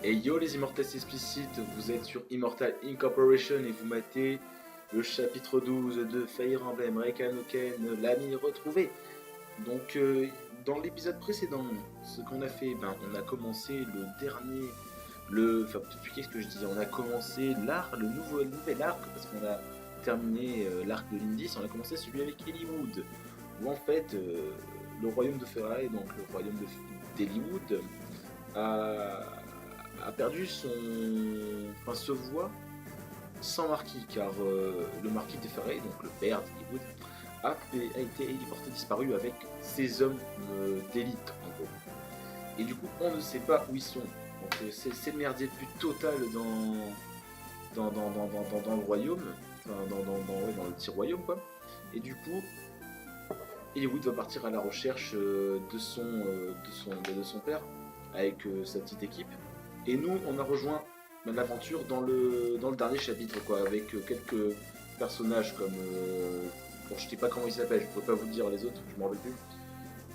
Et yo les Immortals explicites, vous êtes sur Immortal Incorporation et vous matez le chapitre 12 de Fire Emblem Reikan-no-Ken, l'ami retrouvé. Donc dans l'épisode précédent, ce qu'on a fait, on a commencé qu'est-ce que je dis, on a commencé le nouvel arc, parce qu'on a terminé l'arc de Lindis, on a commencé celui avec Eliwood, où en fait le royaume de Ferrae, donc le royaume d'Eliwood, a perdu se voit sans marquis, car le marquis de Ferrae, donc le père d'Eliwood, a été héliporté disparu avec ses hommes d'élite en gros. Et du coup on ne sait pas où ils sont. Donc c'est le merdier le plus total dans le royaume, dans le petit royaume quoi. Et du coup Eliwood va partir à la recherche de son père avec sa petite équipe. Et nous on a rejoint l'aventure dans le dernier chapitre quoi, avec quelques personnages comme bon, je sais pas comment il s'appelle, je pourrais pas vous dire les autres, je m'en rappelle plus.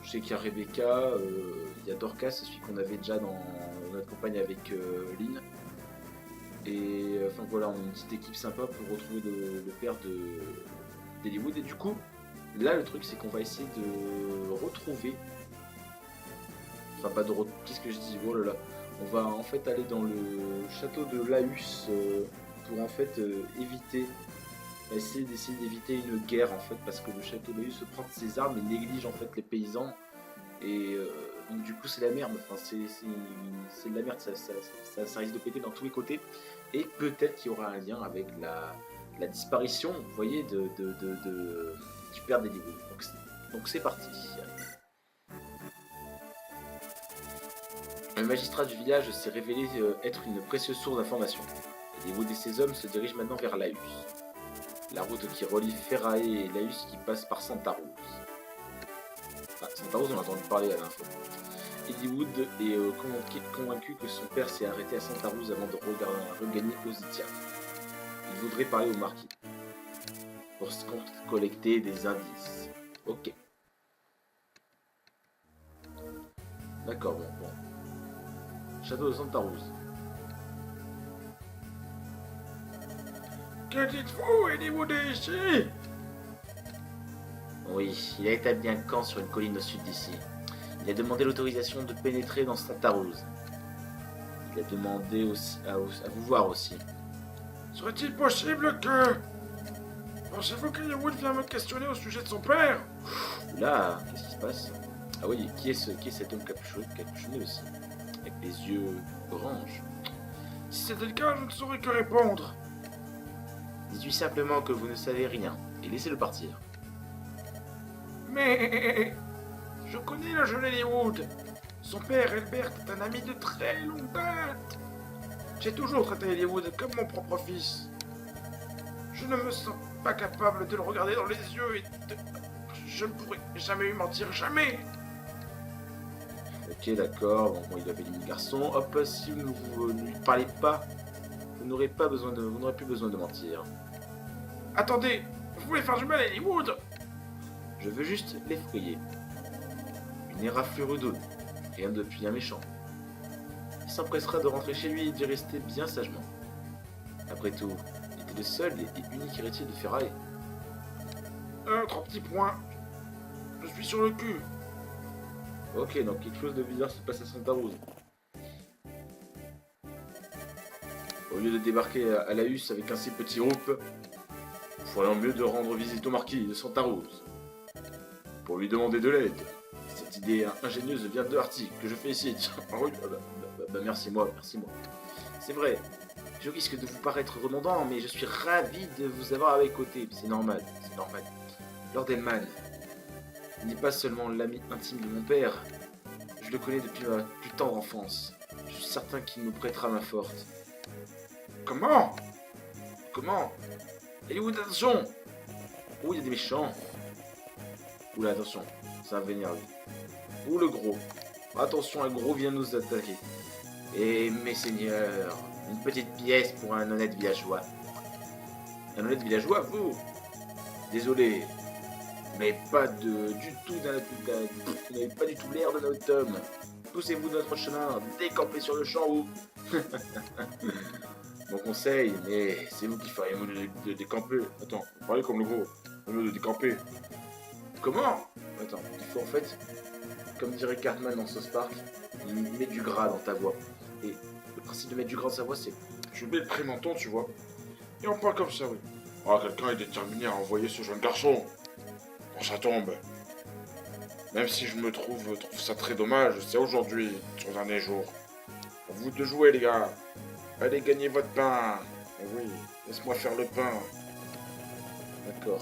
Je sais qu'il y a Rebecca, il y a Dorcas, celui qu'on avait déjà dans notre campagne avec Lynn. Et enfin voilà, on a une petite équipe sympa pour retrouver le père d'Eliwood. Et du coup, là le truc c'est qu'on va essayer de retrouver. Enfin pas de qu'est-ce que je dis, oh là là. On va en fait aller dans le château de Laus pour en fait essayer d'éviter une guerre en fait, parce que le château de Laus se prend de ses armes et néglige en fait les paysans. Et donc du coup c'est la merde, enfin, c'est de la merde, ça risque de péter dans tous les côtés. Et peut-être qu'il y aura un lien avec la disparition, vous voyez, du père d'Eliwood. Donc c'est parti. Le magistrat du village s'est révélé être une précieuse source d'informations. Eliwood et ses hommes se dirigent maintenant vers Laus, la route qui relie Ferrae et Laus qui passe par Santa Rose. Santa Rose, on a entendu parler à l'info. Eliwood est convaincu que son père s'est arrêté à Santa Rose avant de regagner Ositia. Il voudrait parler au marquis pour collecter des indices. Ok. D'accord, bon. Château de Santa Rose. Que dites-vous, Eliwood est ici? Oui, il a établi un camp sur une colline au sud d'ici. Il a demandé l'autorisation de pénétrer dans Santa Rose. Il a demandé aussi à vous voir aussi. Serait-il possible que... Pensez-vous qu'Eliwood vient me questionner au sujet de son père? Là, qu'est-ce qui se passe? Ah oui, qui est cet homme capuchonné aussi, avec les yeux orange? Si c'était le cas, je ne saurais que répondre. Dites-lui simplement que vous ne savez rien, et laissez-le partir. Mais... Je connais le jeune Eliwood. Son père, Elbert, est un ami de très longue date. J'ai toujours traité Eliwood comme mon propre fils. Je ne me sens pas capable de le regarder dans les yeux et de... Je ne pourrais jamais lui mentir, jamais. Ok, d'accord, bon, il avait des garçons. Hop, si vous ne lui parlez pas, vous n'aurez plus besoin de mentir. Attendez, vous voulez faire du mal à Eliwood? Je veux juste l'effrayer. Une éraflure d'eau, rien de bien méchant. Il s'empressera de rentrer chez lui et d'y rester bien sagement. Après tout, il était le seul et unique héritier de Ferrae. 3 petits points. Je suis sur le cul. Ok, donc quelque chose de bizarre se passe à Santa Rose. Au lieu de débarquer à Laus avec un si petit groupe, il ferait mieux de rendre visite au marquis de Santa Rose pour lui demander de l'aide. Cette idée ingénieuse vient de Artie, que je félicite. Merci moi. C'est vrai, je risque de vous paraître redondant, mais je suis ravi de vous avoir à mes côtés. C'est normal. Lord Elman n'est pas seulement l'ami intime de mon père, je le connais depuis ma plus tendre enfance. Je suis certain qu'il nous prêtera main forte. Comment? Eliwood, attention! Oh, il y a des méchants. Oula, attention, ça va venir lui. Ouh, le gros. Attention, un gros vient nous attaquer. Et mes seigneurs, Une petite pièce pour un honnête villageois. Un honnête villageois, vous? Désolé, mais pas du tout vous n'avez pas du tout l'air de notre homme. Poussez-vous de notre chemin, décampez sur le champ ou... Mon conseil, mais c'est vous qui feriez mieux de décamper. Attends, vous parlez comme le gros. Au lieu de décamper. Comment? Attends, il faut en fait, comme dirait Cartman dans South Park, il met du gras dans ta voix. Et le principe de mettre du gras dans sa voix, c'est... Tu mets le prémenton, tu vois. Et on parle comme ça, oui. Ah, quelqu'un est déterminé à envoyer ce jeune garçon dans sa tombe. Même si je me trouve ça très dommage, c'est aujourd'hui, son dernier jour. À vous de jouer, les gars. Allez gagner votre pain. Oh oui, laisse-moi faire le pain. D'accord,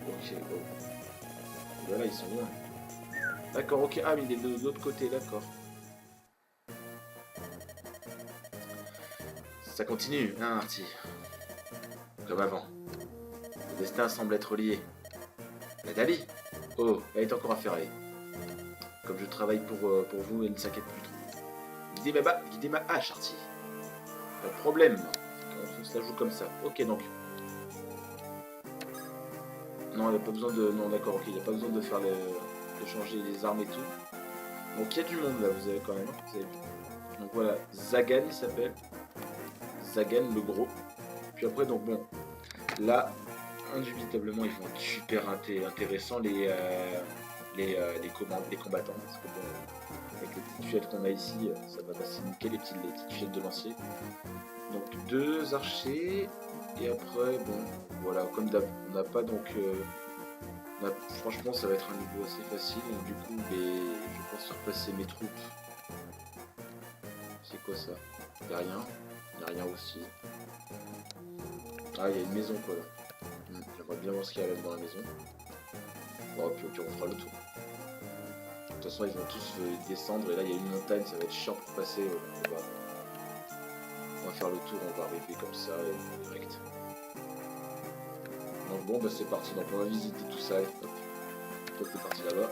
ok, oh. Voilà, ils sont loin. D'accord, ok, ah, mais il est de l'autre côté, d'accord. Ça continue, hein, Artie. Comme avant. Le destin semble être lié. La Dali? Oh, elle est encore affairée. Comme je travaille pour vous, elle ne s'inquiète plus trop. Guidez ma hache, Artie. Pas de problème. Ça joue comme ça. Ok, donc. Non, il n'y a pas besoin de... Non, d'accord, ok. Il n'y a pas besoin de faire de changer les armes et tout. Donc, il y a du monde, là, vous avez quand même. Vous avez vu. Donc, voilà. Zagan, il s'appelle. Zagan, le gros. Puis après, donc, bon. Là, indubitablement, ils vont être super intéressants, les combattants. Parce que, bon, avec les petites fillettes qu'on a ici, ça va passer nickel, les petites fillettes de lancier. Donc, 2 archers. Et après, bon, voilà, comme d'hab, on n'a pas donc... franchement, ça va être un niveau assez facile. Donc, du coup, je pense repasser mes troupes. C'est quoi ça? Il n'y a rien. Il n'y a rien aussi. Ah, il y a une maison, quoi, là. J'aimerais bien voir ce qu'il y a là dans la maison. Bon, puis ok, on fera le tour. De toute façon, ils vont tous descendre. Et là, il y a une montagne, ça va être chiant pour passer. On va faire le tour, on va arriver comme ça, direct. Donc bon, bah c'est parti, donc on va visiter tout ça. Hop, toi t'es parti là-bas.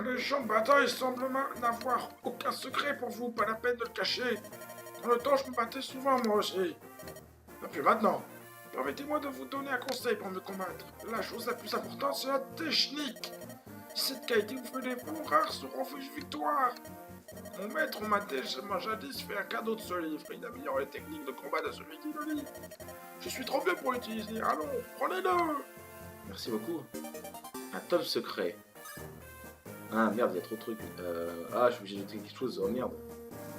Les champs de bataille semblent n'avoir aucun secret pour vous, pas la peine de le cacher. Dans le temps, je me battais souvent, moi aussi. Et puis maintenant, permettez-moi de vous donner un conseil pour me combattre. La chose la plus importante, c'est la technique. Si cette qualité vous fait des bons rares seront une victoire. Mon maître m'a jadis fait un cadeau de ce livre. Il améliore les techniques de combat de celui qui le lit. Je suis trop vieux pour l'utiliser. Allons, prenez-le. Merci beaucoup. Un tome secret. Ah merde, il y a trop de trucs. Ah, je suis obligé de jeter quelque chose. Oh merde.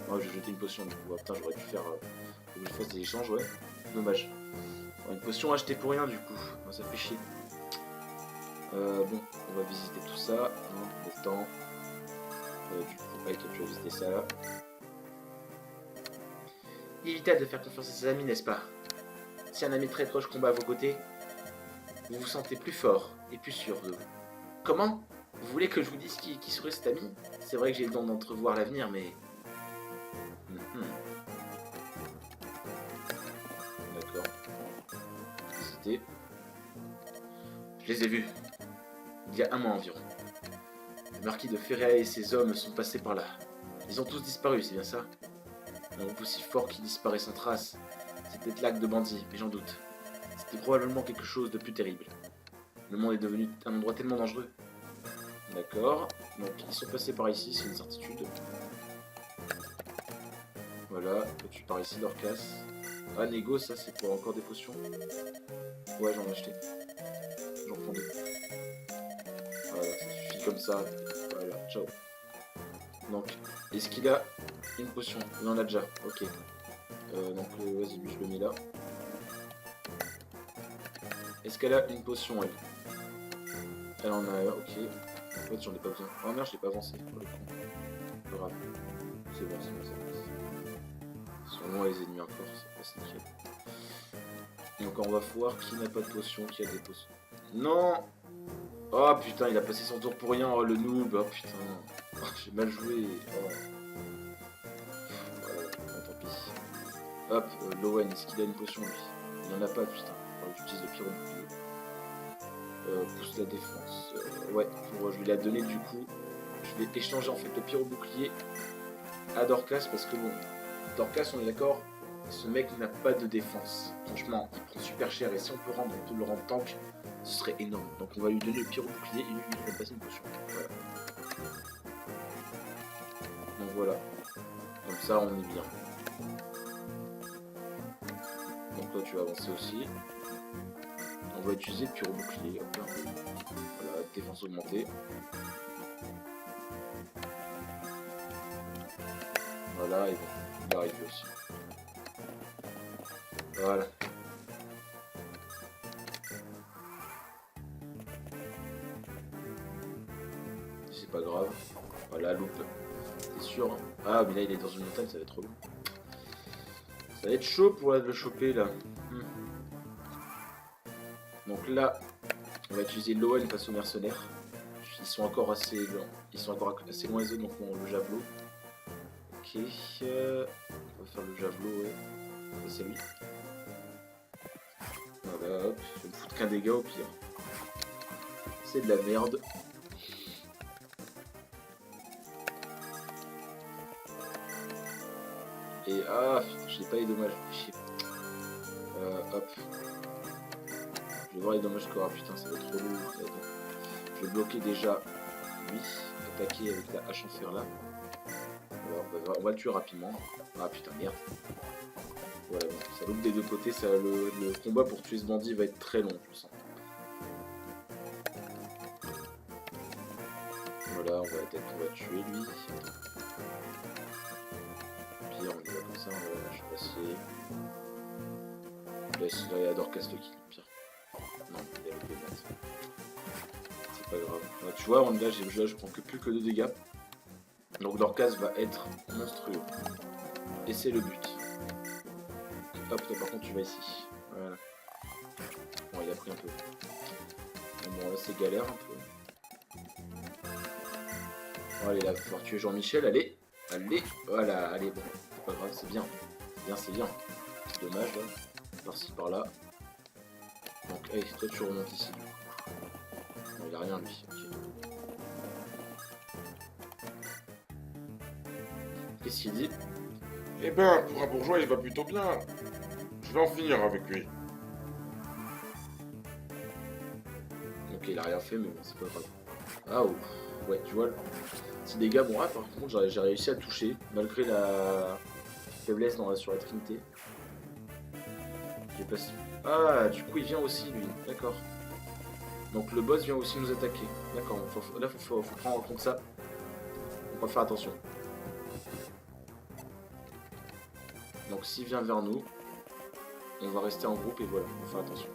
Oh, je vais jeter une potion du coup. Ah, putain, j'aurais dû faire... Faut que je fasse des échanges, ouais. Dommage. Oh, une potion achetée pour rien du coup. Oh, ça fait chier. Bon, on va visiter tout ça. Hein, le temps. Du coup, ouais, toi tu vas visiter ça là. Inévitable de faire confiance à ses amis, n'est-ce pas? Si un ami très proche combat à vos côtés, vous vous sentez plus fort et plus sûr de vous. Comment? Vous voulez que je vous dise qui serait cet ami? C'est vrai que j'ai le don d'entrevoir l'avenir, mais... D'accord. Visiter. Je les ai vus. Il y a un mois environ. Le marquis de Ferrea et ses hommes sont passés par là. Ils ont tous disparu, c'est bien ça? Un groupe aussi fort qui disparaît sans trace. C'était l'acte de bandits, mais j'en doute. C'était probablement quelque chose de plus terrible. Le monde est devenu un endroit tellement dangereux. D'accord. Donc ils sont passés par ici, c'est une certitude. Voilà, toi tu pars ici, Dorcas. Ah, négo, ça c'est pour encore des potions. Ouais, j'en ai acheté. J'en prends 2. Voilà, ça suffit comme ça. Voilà, ciao. Donc, est-ce qu'il a une potion? Il en a déjà, ok. Donc, vas-y, lui, je le mets là. Est-ce qu'elle a une potion, elle? Elle en a, ok. En fait, j'en ai pas besoin. Oh merde, je l'ai pas avancé. Pas grave. C'est bon, c'est bon, ça passe. Sûrement les ennemis encore, ça passe nickel. Donc, on va voir qui n'a pas de potion, qui a des potions. Non! Oh putain, il a passé son tour pour rien, oh, le noob, oh putain. Oh, j'ai mal joué. Oh. Tant pis. Hop, Lowen, est-ce qu'il a une potion lui? Il n'en a pas, putain. Alors, j'utilise le pyro bouclier. Pousse la défense. Ouais, je lui l'ai donné du coup. je vais échanger en fait le pyro-bouclier à Dorcas parce que bon, Dorcas, on est d'accord, ce mec n'a pas de défense. Franchement, il prend super cher et si on peut le rendre tank, ce serait énorme. Donc on va lui donner le pyro-bouclier et lui, il va passer une potion. Voilà. Donc voilà. Comme ça, on est bien. Donc toi, tu vas avancer aussi. On va utiliser le pyro-bouclier. Voilà, défense augmentée. Voilà, et bon, il arrive aussi. Voilà. C'est pas grave. Voilà, loupe. C'est sûr. Ah, mais là, il est dans une montagne, ça va être trop long. Ça va être chaud pour le choper, là. Donc là, on va utiliser l'OL face aux mercenaires. Ils sont encore assez loin. Ils sont encore assez loin les autres, donc on le javelot. Ok. On va faire le javelot, ouais. Et c'est lui. Voilà, hop. Je vais me foutre qu'un dégât au pire. C'est de la merde. Et ah, j'ai pas les dommages. Hop. Je vais voir les dommages score. Putain, ça va être trop lourd. Je vais bloquer déjà lui. Attaquer avec la hache en fer là. Alors, on va le tuer rapidement. Ah putain, merde. Voilà, bon, ça loupe des deux côtés. Ça, le combat pour tuer ce bandit va être très long, je sens. Voilà, on va tuer lui. Pire, on y va comme ça, on va lâcher passer. Laisse, là, il adore casse le kill, pire. Non, il y a le paiement. C'est pas grave. Là, tu vois, là, je prends plus que 2 dégâts. Donc Dorcas va être monstrueux. Et c'est le but. Hop, toi par contre tu vas ici. Voilà. Bon, il a pris un peu. Bon, là c'est galère un peu. Bon, allez, là, il va falloir tuer Jean-Michel. Allez, allez, voilà, allez, bon. C'est pas grave, c'est bien. C'est bien, c'est bien. C'est dommage, là. Par-ci, par-là. Donc, hey, toi tu remontes ici. Bon, il a rien lui. Okay. Qu'est-ce qu'il dit? Eh ben, pour un bourgeois, il va plutôt bien. Je vais en finir avec lui. Ok, il a rien fait, mais bon, c'est pas grave. Ah, ouf. Ouais, tu vois, petit dégâts. Bon, ah, par contre, j'ai réussi à le toucher, malgré la faiblesse sur la Trinité. J'ai passé... Ah, du coup, il vient aussi, lui. D'accord. Donc, le boss vient aussi nous attaquer. D'accord, là, faut prendre en compte ça. On va faire attention. Donc s'il vient vers nous, on va rester en groupe et voilà, on va faire attention.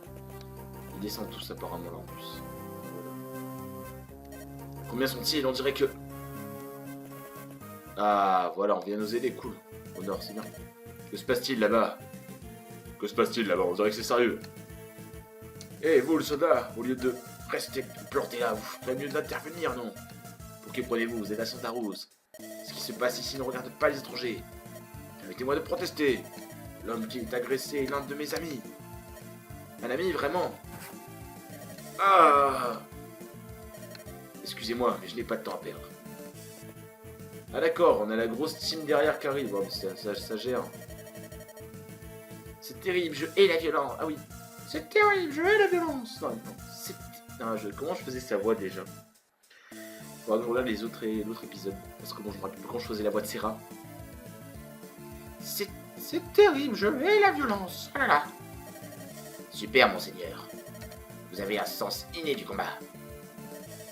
Ils descendent tous apparemment là en plus. Voilà. Combien sont-ils? On dirait que... Ah voilà, on vient nous aider, cool. Au nord, c'est bien. Que se passe-t-il là-bas? Que se passe-t-il là-bas? On dirait que c'est sérieux. Eh vous le soldat, au lieu de rester planté là, vous ferez mieux d'intervenir, non? Pour que prenez-vous? Vous êtes à Santa Rose. Ce qui se passe ici ne regarde pas les étrangers. Permettez-moi de protester. L'homme qui est agressé est l'un de mes amis. Un ami, vraiment? Ah! Excusez-moi, mais je n'ai pas de temps à perdre. Ah d'accord, on a la grosse team derrière qui arrive. Bon, ça gère. C'est terrible, je hais la violence. Ah oui. C'est terrible, je hais la violence. Non, c'est... Non, comment je faisais sa voix déjà? Faudra que je regarde l'autre épisode. Parce que bon, je me rappelle plus quand je faisais la voix de Serra. C'est terrible, je hais la violence. Oh là là. Super, monseigneur. Vous avez un sens inné du combat.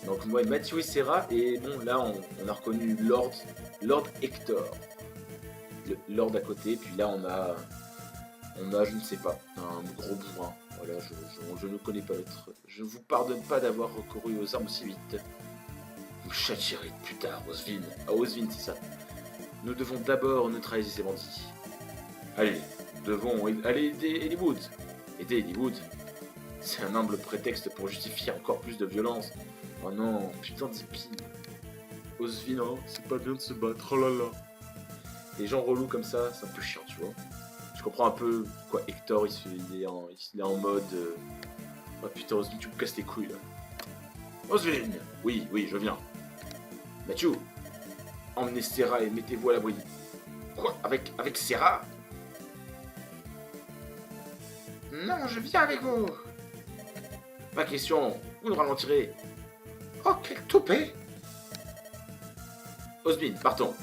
Donc moi, Mathieu et Serra, et bon, là, on a reconnu Lord Hector. Le Lord à côté, puis là, on a, je ne sais pas, un gros bourrin. Voilà, je ne connais pas l'autre. Je ne vous pardonne pas d'avoir recouru aux armes si vite. Vous châtierez plus tard, Oswin. Ah, Oswin, c'est ça. Nous devons d'abord neutraliser ces bandits. Allez, nous devons aller aider Eliwood. Aider Eliwood. C'est un humble prétexte pour justifier encore plus de violence. Oh non, putain de zépine. Oswin, hein, c'est pas bien de se battre, oh là là. Les gens relous comme ça, c'est un peu chiant, tu vois. Je comprends un peu pourquoi Hector, il est en mode... Oh putain, Oswin, tu me casses les couilles, là. Oswin! Oui, je viens. Mathieu, emmenez Serra et mettez-vous à l'abri. Quoi? Avec Serra? Non, je viens avec vous. Pas question, vous nous ralentirez. Oh, quel toupet! Osmine, partons.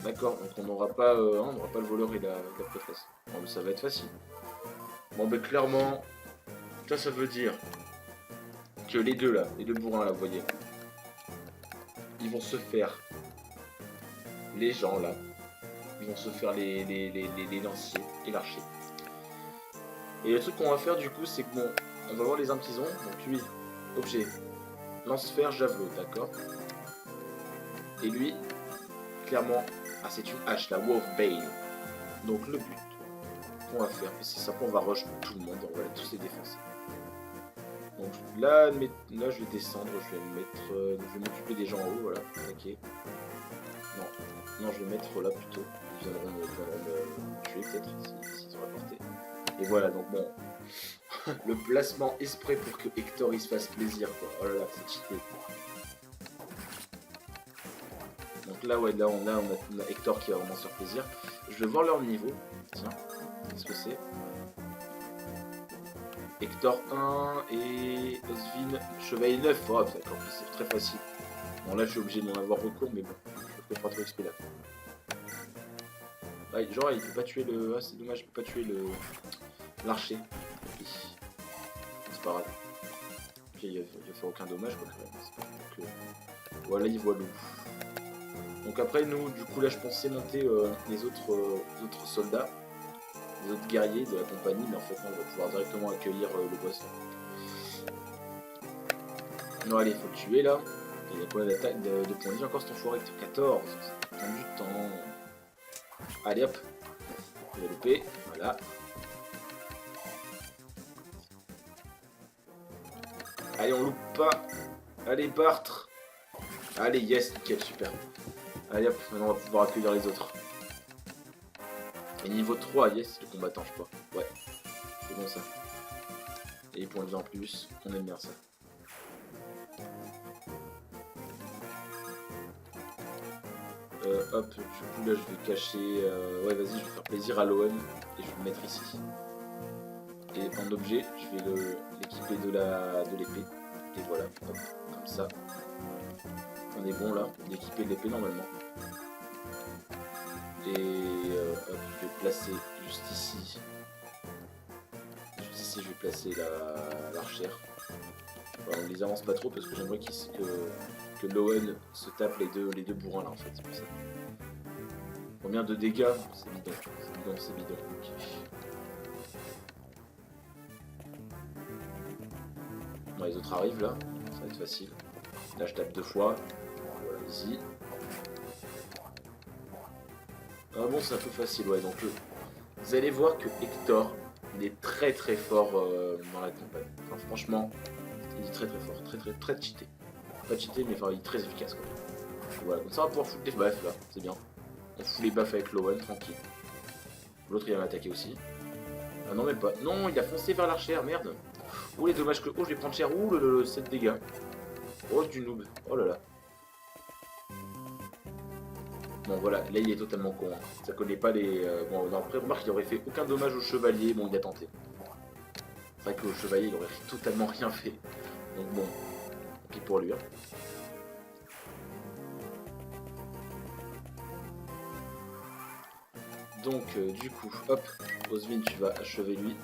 D'accord, donc on n'aura pas, le voleur et la prêtresse. Bon, mais ça va être facile. Bon, ben clairement, ça veut dire que les deux là, les deux bourrins là, vous voyez, ils vont se faire les gens là, ils vont se faire les lanciers et l'archer. Et le truc qu'on va faire du coup, c'est que bon, on va voir les armes qu'ils ont. Donc lui, objet, lance-fer, javelot, d'accord. Et lui, clairement, ah c'est une hache, la Wolfbane. Donc le but qu'on va faire, c'est simple, on va rush tout le monde, on va tous les défoncer. Donc là, je vais descendre, je vais m'occuper des gens en haut, voilà, ok. Non, je vais mettre là plutôt. Ils viendront me tuer peut-être s'ils ont la portée. Et voilà, donc bon, le placement exprès pour que Hector il se fasse plaisir quoi. Oh là là, c'est cheaté. Donc là, ouais, là on a Hector qui va vraiment se faire plaisir. Je vais voir leur niveau. Tiens, qu'est-ce que c'est? Hector 1 et Osvin Chevalier 9. Oh, d'accord, c'est très facile. Bon, là je suis obligé d'en avoir recours, mais bon, je fais pas trop XP là. Ah, genre, il peut pas tuer le. Ah, c'est dommage, il peut pas tuer le. L'archer. Oui. C'est pas grave. Puis il va faire aucun dommage quoi. Donc, voilà, il voit l'eau. Donc après nous, du coup là je pensais monter les autres soldats, les autres guerriers de la compagnie, mais en fait non, on va pouvoir directement accueillir le boss. Non allez, faut le tuer là. Il y a combien d'attaques de points de vie encore cet enfoiré? 14. Ça prend du temps. Allez hop. On va louper. Voilà. Allez, on loupe pas. Allez, Bartre. Allez, yes, nickel, super. Allez hop, maintenant on va pouvoir accueillir les autres. Et niveau 3, yes, le combattant, je crois. Ouais, c'est bon ça. Et les points de vie en plus, on aime bien ça. Hop, du coup là je vais cacher... ouais, vas-y, je vais faire plaisir à l'OM et je vais le mettre ici. Et en objet, je vais l'équiper de l'épée. Et voilà, hop, comme ça. On est bon là, d'équiper l'épée normalement. Et hop, je vais placer juste ici. Juste ici, je vais placer l'archère. Voilà, on les avance pas trop parce que j'aimerais que Lowen se tape les deux bourrins là en fait. C'est pour ça. Combien de dégâts? C'est bidon. C'est bidon, c'est bidon. Okay. Bon, les autres arrivent là. Ça va être facile. Là, je tape 2 fois. Voilà, easy. Ah bon, c'est un peu facile, ouais. Donc, vous allez voir que Hector, il est très très fort dans la campagne. Enfin, franchement, il est très très fort, très cheaté. Pas cheaté, mais enfin, il est très efficace quoi. Voilà, comme ça on va pouvoir foutre les buffs là, c'est bien. On fout les buffs avec Lowen, tranquille. L'autre il va m'attaquer aussi. Ah non, même pas. Non, il a foncé vers l'archère, merde. Oh, les dommages que. Oh, je vais prendre cher. Ouh, le 7 dégâts. Oh, du noob. Oh là là. Bon, voilà, là il est totalement con. Hein. Ça connaît pas les. Bon, non, après, remarque, il aurait fait aucun dommage au chevalier. Bon, il a tenté. C'est vrai qu'au chevalier, il aurait totalement rien fait. Donc, bon. Puis pour lui. Hein. Donc, du coup, hop, Osvin, tu vas achever lui.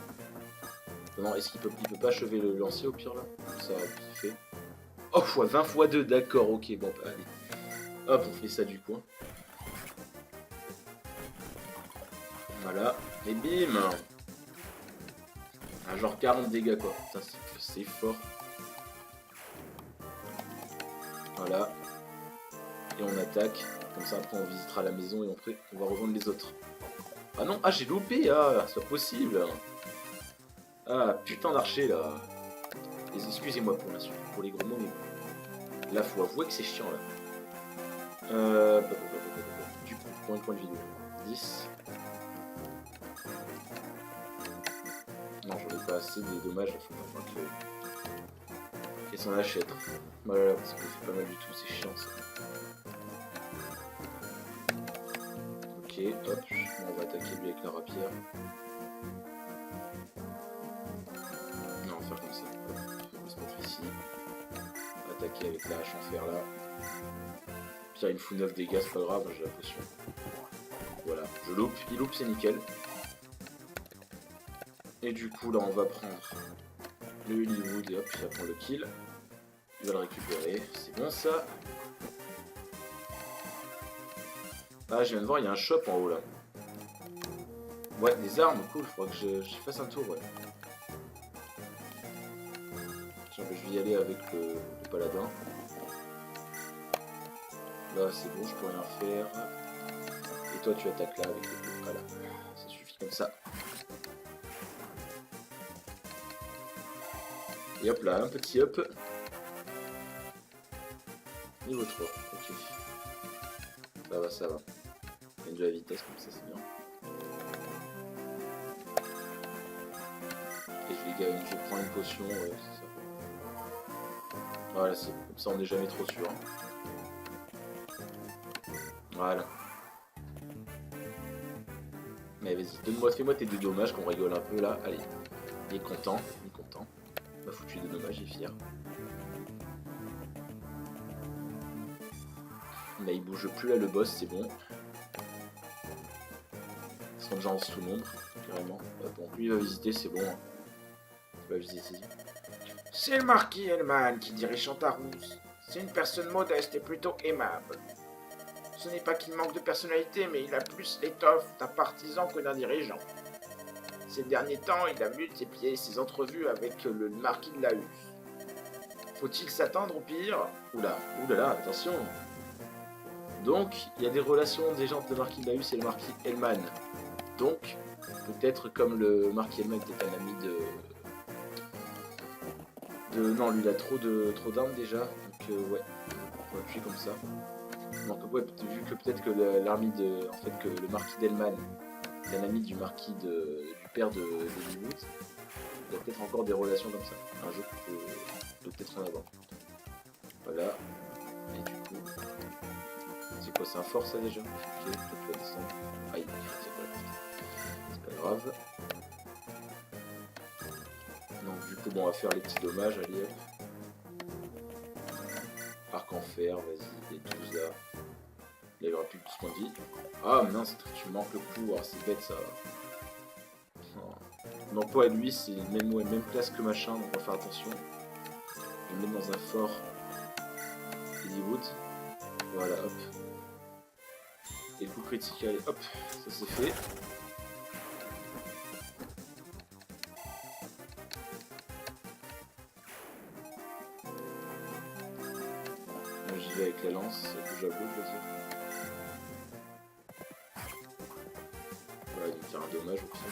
Non, est-ce qu'il peut pas achever le lancier au pire là? Ça fait. Oh, 20 x 2, d'accord, ok, bon, bah, allez. Hop, on fait ça du coup. Voilà, et bim! Ah, genre 40 dégâts quoi, putain, c'est fort. Voilà. Et on attaque, comme ça après on visitera la maison et après on va rejoindre les autres. Ah non, ah j'ai loupé, ah, c'est pas possible. Ah, putain d'archer là. Excusez-moi pour les gros mots, mais là faut avouer que c'est chiant là. Du coup, pour une point de vidéo. 10. Non, j'en ai pas assez des dommages, il faut qu'elle s'en achète. Voilà, parce que c'est pas mal du tout, c'est chiant ça. Ok, hop, bon, on va attaquer lui avec la rapière. Non, on va faire comme ça. Hop, on va se mettre ici. Attaquer avec la hache en fer là. Pierre il fout 9 dégâts, c'est pas grave, j'ai la potion. Voilà, je loupe, il loupe, c'est nickel. Et du coup là on va prendre le Hollywood et hop, il va prendre le kill. Il va le récupérer, c'est bon ça. Ah, je viens de voir, il y a un shop en haut là. Ouais, des armes, cool, faudra que je fasse un tour, ouais. Tiens, je vais y aller avec le paladin. Là, c'est bon, je peux rien faire. Et toi, tu attaques là avec le coup. Voilà, ça suffit comme ça. Et hop là, un petit up. Niveau 3, ok. Ça va, ça va. Il y a de la vitesse comme ça, c'est bien. Et je prends une potion, ouais, c'est ça. Voilà, c'est comme ça, on n'est jamais trop sûr. Voilà. Mais vas-y, donne-moi, fais-moi tes 2 dommages, qu'on rigole un peu là. Allez, il est content, il est content. Il m'a foutu 2 dommages, il est fier. Là, il bouge plus là, le boss, c'est bon. Ils sont déjà en sous l'ombre, carrément. Bon, lui il va visiter, c'est bon. Il va visiter. C'est le marquis Hellman qui dirige Chantarousse. C'est une personne modeste et plutôt aimable. Ce n'est pas qu'il manque de personnalité, mais il a plus l'étoffe d'un partisan que d'un dirigeant. Ces derniers temps, il a multiplié ses entrevues avec le marquis de Laus. Faut-il s'attendre au pire? Oulala, attention. Donc, il y a des relations des gens de marquis de Laus et le marquis Hellman. Donc, peut-être comme le marquis Hellman était un ami de... Non, lui il a trop d'armes déjà. Donc, ouais, on va appuyer comme ça. Donc, ouais, vu que peut-être que l'armée de... En fait, que le marquis d'Hellman est un ami du marquis du père de Hollywood, il y a peut-être encore des relations comme ça. Un jour, peut peut-être en avoir. Voilà. Et du coup... C'est quoi, c'est un fort ça déjà? Ok, toi tu vas descendre. Aïe, c'est pas grave. Donc du coup, bon, on va faire les petits dommages, allez hop. Arc en fer, vas-y, les 12 là. Il n'y aura plus que 12 points de vie. Ah mince, tu manques le coup, ah, c'est bête ça. Donc ouais, lui c'est même classe que machin, donc on va faire attention. Je vais le mettre dans un fort Hollywood. Voilà, hop. Et le coup critique, allez, hop, ça c'est fait. J'y vais avec la lance, que j'avoue, je veux dire. Voilà, donc il y a un dommage aussi.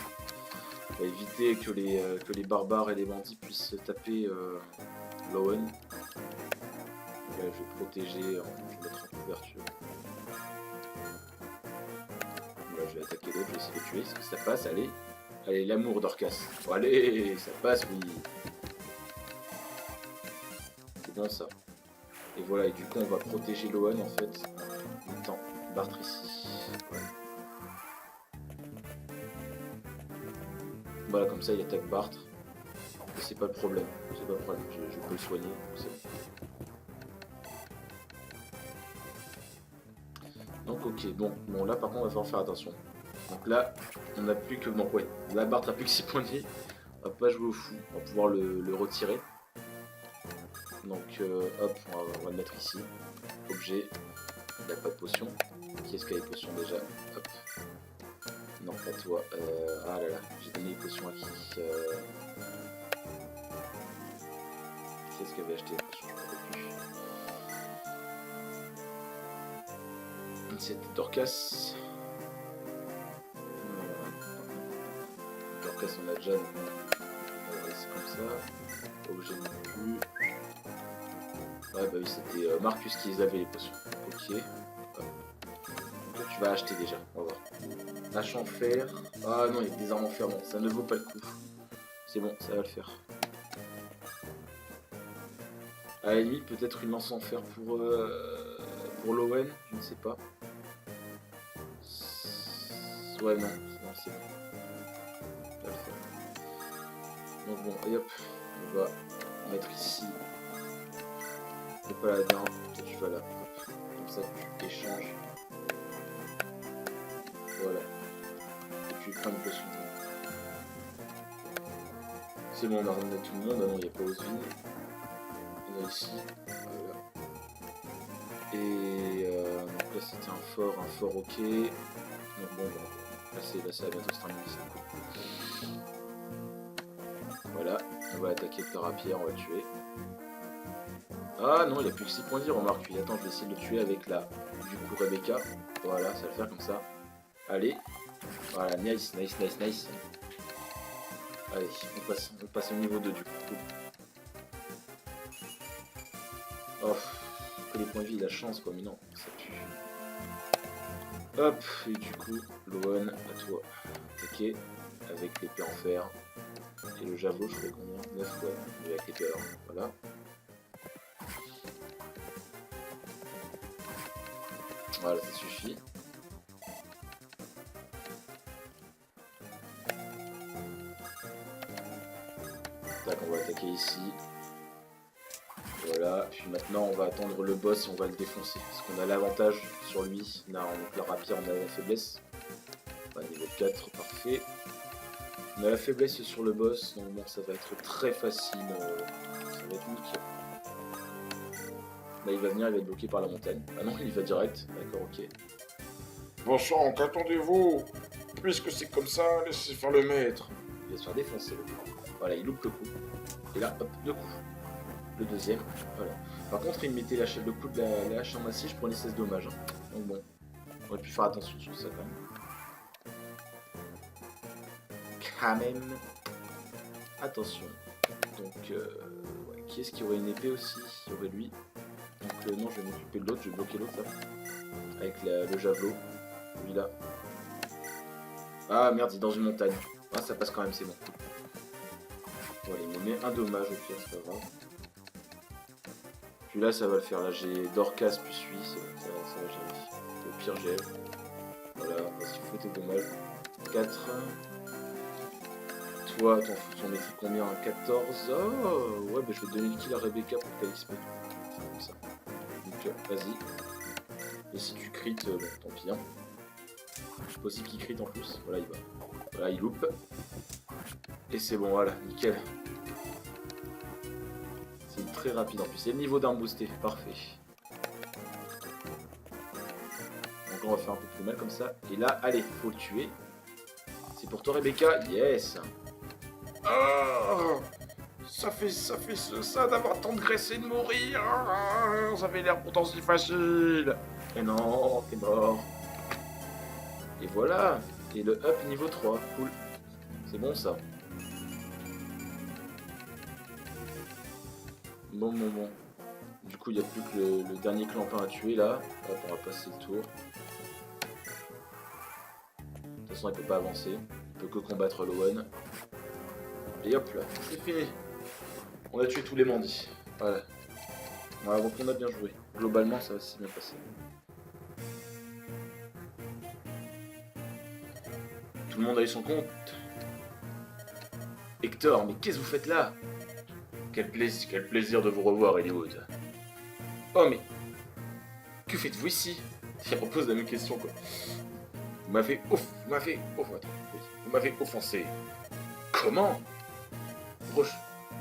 On va éviter que les barbares et les bandits puissent taper Lowen. Là, je vais protéger, je vais mettre en couverture. Voilà, je vais attaquer l'autre, je vais essayer de le tuer, si ça passe, allez. Allez, l'amour d'Orcas. Bon, allez, ça passe, oui. C'est bon ça. Et voilà, et du coup on va protéger Lowen en fait en mettant Bartre ici. Voilà, comme ça il attaque Bartre. Et c'est pas le problème, c'est pas le problème, je peux le soigner, c'est bon. Donc ok, bon là par contre on va falloir faire attention. Donc là, on n'a plus que... Donc ouais, là Bartre a plus que 6 points de vie. On va pas jouer au fou, on va pouvoir le retirer. Donc hop, on va le mettre ici. Objet, il n'a pas de potion. Qui est-ce qui a les potions déjà? Hop. Non, pas toi. Ah là là, j'ai donné les potions à qui? Qui est-ce qui avait acheté les potions? Je ne me rappelle plus. C'était Dorcas. Dorcas, on a déjà. On va laisser comme ça. Objet non plus. Ouais, bah oui, c'était Marcus qui les avait les potions. Ok. Donc tu vas acheter déjà, on va voir. Hache en fer. Ah non, il y a des armes en fer, bon, ça ne vaut pas le coup. C'est bon, ça va le faire. À la limite, peut-être une lance en fer pour Lowen, je ne sais pas. Ouais, non, c'est bon. Là, le faire. Donc bon, et hop, on va mettre ici le paladin, toi tu vas là, hop. Comme ça tu échanges, voilà, et tu prends une potion. C'est bon, on a ramené tout le monde, ah non, il n'y a pas Oswin, on a ici, voilà. Et donc là c'était un fort ok, donc bon, là ça va bientôt se terminer, c'est cool. Voilà, on va attaquer le Carapière, on va le tuer. Ah non, il a plus que 6 points de vie, remarque. Puis attends, je vais essayer de le tuer avec la, du coup, Rebecca. Voilà, ça va le faire comme ça. Allez. Voilà, nice. Allez, on passe au niveau 2 du coup. Oh, que les points de vie, la chance quoi, mais non, ça tue. Hop, et du coup, Loan, à toi. Attaquer avec l'épée en fer. Et le javelot, je fais combien? 9, ouais, mais avec l'épée alors. Voilà. Voilà, ça suffit. Tac, on va attaquer ici. Voilà, puis maintenant on va attendre le boss et on va le défoncer. Parce qu'on a l'avantage sur lui. Là, donc la rapière, on a la faiblesse. Enfin, niveau 4, parfait. On a la faiblesse sur le boss, donc bon, ça va être très facile. Ça va être nickel. Là, il va venir, il va être bloqué par la montagne. Ah non, il va direct. D'accord, ok. Bon sang, qu'attendez-vous? Puisque c'est comme ça, laissez faire le maître. Il va se faire défoncer le coup. Voilà, il loupe le coup. Et là, hop, 2 coups. Le deuxième, voilà. Par contre, il mettait le coup de la hache en acier, je prenais 16 dommages. Hein. Donc bon, on aurait pu faire attention sur ça quand même. Quand même. Attention. Donc, ouais. Qui est-ce qui aurait une épée aussi? Il y aurait lui. Donc non, je vais m'occuper de l'autre, je vais bloquer l'autre là. Avec le javelot. Lui là. Ah merde, il est dans une montagne. Ah, ça passe quand même, c'est bon. Voilà, il me met un dommage au pire, c'est pas grave. Puis là, ça va le faire. Là, j'ai Dorcas plus lui, ça va gérer. Au pire, j'ai. Voilà, vas-y, fous tes dommages. 4. Toi, t'en fous, t'en mettais combien? 14. Oh, ouais, bah je vais te donner le kill à Rebecca pour qu'elle XP. C'est comme ça. Donc, vas-y. Et si tu crit, bon, tant pis. Hein. C'est possible qu'il crit en plus. Voilà, il va. Voilà, il loupe. Et c'est bon, voilà, nickel. C'est très rapide en plus. C'est le niveau d'arme boosté, parfait. Donc on va faire un peu plus mal comme ça. Et là, allez, faut le tuer. C'est pour toi, Rebecca. Yes. Ah, ça fait ça d'avoir tant de graisse et de mourir. Ah, ça avait l'air pourtant si facile. Et non, t'es mort. Et voilà. Et le up niveau 3. Cool. C'est bon ça. Bon. Du coup, il n'y a plus que le dernier clampin à tuer là. Hop, on va passer le tour. De toute façon, il peut pas avancer. Il peut que combattre Loan. Et hop là, c'est fini. On a tué tous les bandits. Voilà. Voilà, donc on a bien joué. Globalement, ça va s'est bien passé. Tout le monde a eu son compte. Hector, mais qu'est-ce que vous faites là? Quel plaisir de vous revoir, Hollywood. Oh mais, que faites-vous ici? Il repose la même question quoi. Vous m'avez offensé. Comment? Vous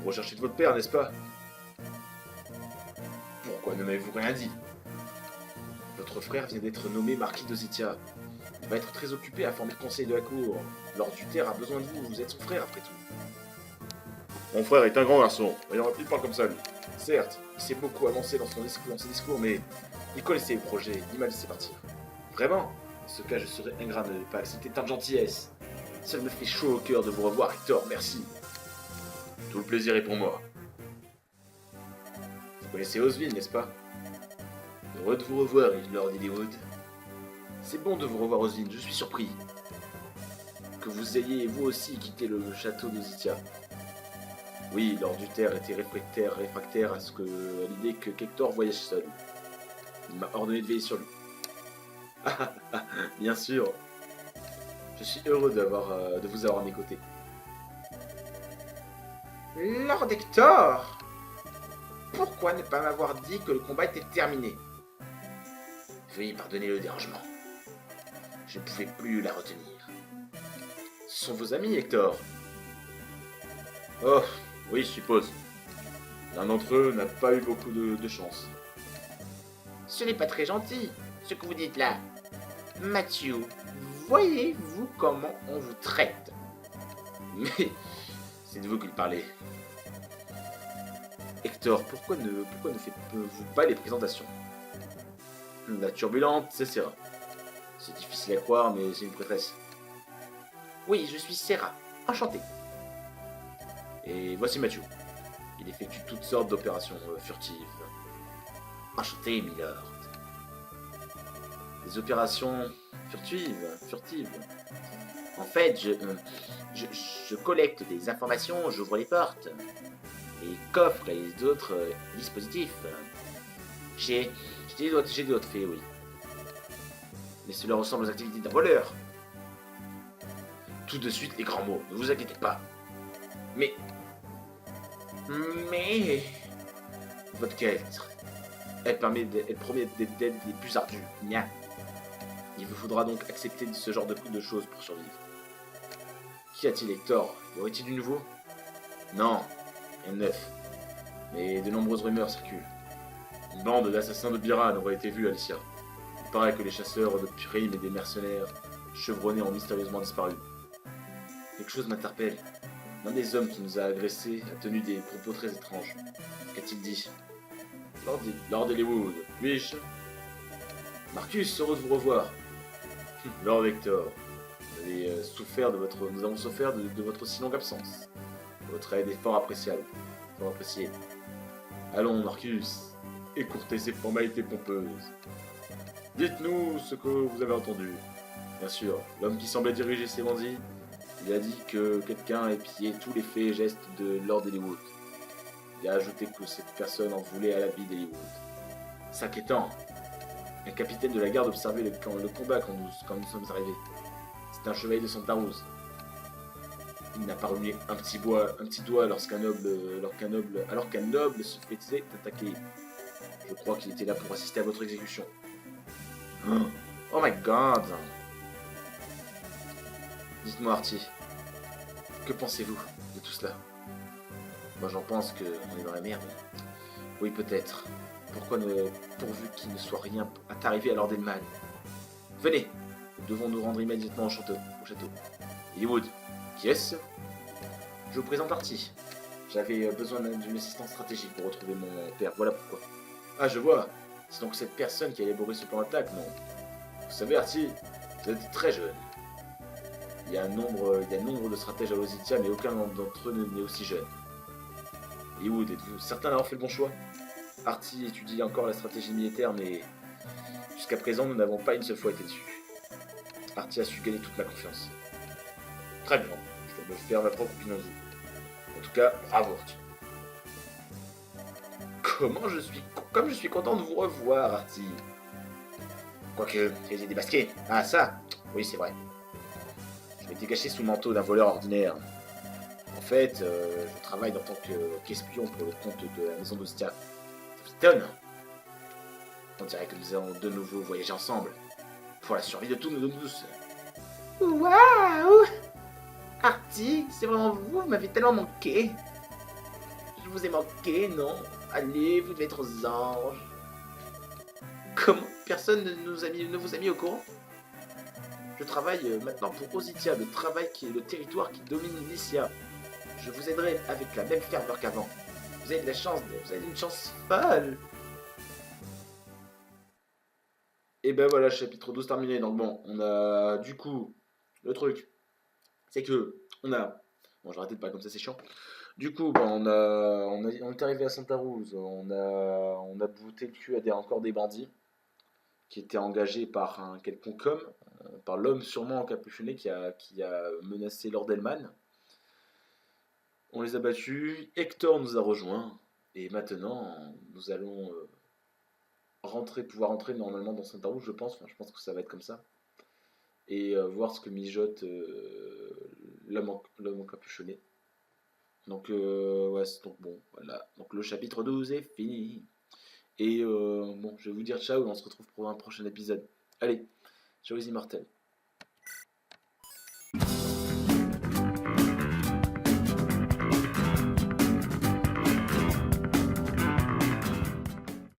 recherchez de votre père, n'est-ce pas? Pourquoi ne m'avez-vous rien dit? Votre frère vient d'être nommé marquis d'Ositia. Il va être très occupé à former le conseil de la cour. Lord Uther a besoin de vous, vous êtes son frère après tout. Mon frère est un grand garçon, il parle comme ça lui. Certes, il s'est beaucoup avancé dans ses discours, mais il connaissait le projet, il m'a laissé partir. Vraiment? En ce cas, je serais ingrat de ne pas accepter tant de gentillesse. Ça me fait chaud au cœur de vous revoir, Hector, merci. Tout le plaisir est pour moi. Vous connaissez Oswin, n'est-ce pas? Heureux de vous revoir, Lord Hollywood. C'est bon de vous revoir, Oswin, je suis surpris. Que vous ayez, vous aussi, quitté le château d'Ositia. Oui, Lord Uther était réfractaire à l'idée que Hector voyage seul. Il m'a ordonné de veiller sur lui. Bien sûr. Je suis heureux de vous avoir à mes côtés. Lord Hector, pourquoi ne pas m'avoir dit que le combat était terminé? Veuillez pardonner le dérangement. Je ne pouvais plus la retenir. Ce sont vos amis, Hector. Oh, oui, je suppose. L'un d'entre eux n'a pas eu beaucoup de chance. Ce n'est pas très gentil, ce que vous dites là. Mathieu, voyez-vous comment on vous traite? Mais c'est de vous qu'il parlait. Hector, pourquoi ne faites-vous pas les présentations? La turbulente, c'est Serra. C'est difficile à croire, mais c'est une prêtresse. Oui, je suis Serra. Enchanté. Et voici Mathieu. Il effectue toutes sortes d'opérations furtives. Enchanté, milord. Des opérations furtives. En fait, je collecte des informations, j'ouvre les portes, les coffres et les autres dispositifs. J'ai des doigts de fée, oui. Mais cela ressemble aux activités d'un voleur. Tout de suite les grands mots, ne vous inquiétez pas. Mais... Votre quête, elle promet des dettes les plus ardues. Nia. Il vous faudra donc accepter ce genre de choses pour survivre. Qu'y a-t-il, Hector? Y aurait-il du nouveau? Non, rien de neuf. Mais de nombreuses rumeurs circulent. Une bande d'assassins de Biran aurait été vue à Alicia. Il paraît que les chasseurs de primes et des mercenaires chevronnés ont mystérieusement disparu. Quelque chose m'interpelle. L'un des hommes qui nous a agressés a tenu des propos très étranges. Qu'a-t-il dit? Lord Hollywood, puis-je? Marcus, heureux de vous revoir. Lord Hector, nous avons souffert de votre si longue absence. Votre aide est fort appréciée. Allons, Marcus, écourtez ces formalités pompeuses. Dites-nous ce que vous avez entendu. Bien sûr, l'homme qui semblait diriger ces bandits, il a dit que quelqu'un épiait tous les faits et gestes de Lord Hollywood. Il a ajouté que cette personne en voulait à la vie d'Hollywood. S'inquiétant, un capitaine de la garde observait le combat quand nous sommes arrivés. C'est un chevalier de Santa Rose. Il n'a pas remué un petit doigt alors qu'un noble se faisait attaquer. Je crois qu'il était là pour assister à votre exécution. Oh my god. Dites-moi, Artie, que pensez-vous de tout cela? Moi, j'en pense qu'on est dans la merde. Oui, peut-être. Pourvu qu'il ne soit rien arrivé à Lord Elman. Venez, nous devons nous rendre immédiatement au château. Hollywood, qui est-ce? Je vous présente Artie. J'avais besoin d'une assistance stratégique pour retrouver mon père, voilà pourquoi. Ah, je vois. C'est donc cette personne qui a élaboré ce plan d'attaque, non? Vous savez, Artie, vous êtes très jeune. Il y a nombre de stratèges à Lositia, mais aucun d'entre eux n'est aussi jeune. Hollywood, êtes-vous certain d'avoir fait le bon choix? Artie étudie encore la stratégie militaire, mais jusqu'à présent, nous n'avons pas une seule fois été dessus. Artie a su gagner toute ma confiance. Très bien, je dois me faire ma propre opinion de vous. En tout cas, bravo, Artie. Comme je suis content de vous revoir, Artie. Quoique, j'ai été démasqué. Ah, ça? Oui, c'est vrai. Je m'étais caché sous le manteau d'un voleur ordinaire. En fait, je travaille en tant qu'espion pour le compte de la maison d'Ostia. Ça vous étonne? On dirait que nous allons de nouveau voyager ensemble. Pour la survie de tous nos tous. Waouh! Artie, c'est vraiment vous m'avez tellement manqué. Je vous ai manqué, non? Allez, vous devez être aux anges. Comment personne ne vous a mis au courant? Je travaille maintenant pour Ositia, le territoire qui domine Lycia. Je vous aiderai avec la même ferveur qu'avant. Vous avez une chance folle. Et ben voilà, chapitre 12 terminé. Donc bon, on a du coup, le truc, c'est que on a... Bon, je vais arrêter de parler comme ça, c'est chiant. Du coup, ben, on est arrivé à Santa Rose, on a bouté le cul à encore des bandits qui étaient engagés par un quelconque homme, par l'homme sûrement encapuchonné qui a menacé Lord Elman. On les a battus, Hector nous a rejoints, et maintenant nous allons pouvoir rentrer normalement dans Santa Rose, je pense. Enfin, je pense que ça va être comme ça. et voir ce que mijote l'homme encapuchonné. Donc, ouais, donc bon, voilà. Donc le chapitre 12 est fini. Et bon, je vais vous dire ciao et on se retrouve pour un prochain épisode. Allez, ciao les immortels.